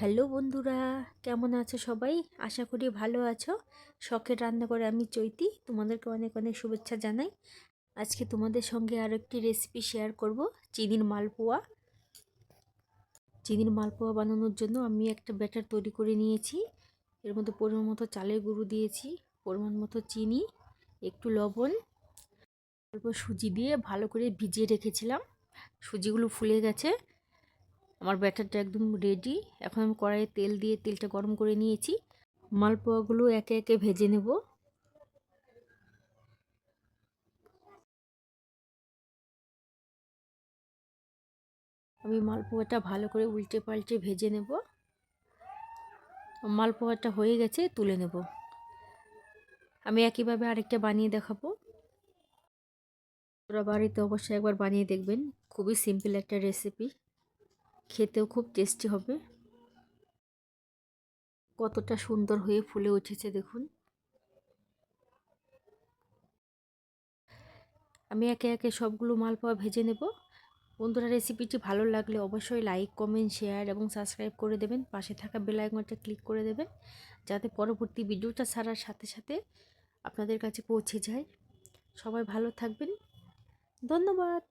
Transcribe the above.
Hello বন্ধুরা, কেমন আছো সবাই? আশা করি ভালো আছো। শখের রান্না করে আমি চৈতি, তোমাদেরকে অনেক অনেক শুভেচ্ছা জানাই। আজকে তোমাদের সঙ্গে আরও একটি রেসিপি শেয়ার করব, চিনির মালপোয়া। চিনির মালপোয়া বানানোর জন্য আমি একটা ব্যাটার তৈরি করে নিয়েছি। এর মধ্যে পরিমাণ মতো চালের গুঁড়ো দিয়েছি, পরিমাণ মতো চিনি, একটু লবণ, অল্প সুজি দিয়ে ভালো করে ভিজিয়ে রেখেছিলাম। সুজিগুলো ফুলে গেছে, আমার ব্যাটারটা একদম রেডি। এখন আমি কড়াইয়ে তেল দিয়ে তেলটা গরম করে নিয়েছি। মালপোয়াগুলো একে একে ভেজে নেব। আমি মালপোয়াটা ভালো করে উল্টে পাল্টে ভেজে নেব। মালপোয়াটা হয়ে গেছে, তুলে নেব। আমি একইভাবে আরেকটা বানিয়ে দেখাবো। তোরা বাড়িতে অবশ্যই একবার বানিয়ে দেখবেন, খুবই সিম্পল একটা রেসিপি, খেতেও খুব টেস্টি হবে। কতটা সুন্দর হয়ে ফুলে উঠেছে দেখুন। আমি একে একে সবগুলো মালপোয়া ভেজে নেব। বন্ধুরা, রেসিপিটি ভালো লাগলে অবশ্যই লাইক, কমেন্ট, শেয়ার এবং সাবস্ক্রাইব করে দেবেন। পাশে থাকা বেল আইকনটা ক্লিক করে দেবেন, যাতে পরবর্তী ভিডিওটা ছাড়ার সাথে সাথে আপনাদের কাছে পৌঁছে যায়। সবাই ভালো থাকবেন, ধন্যবাদ।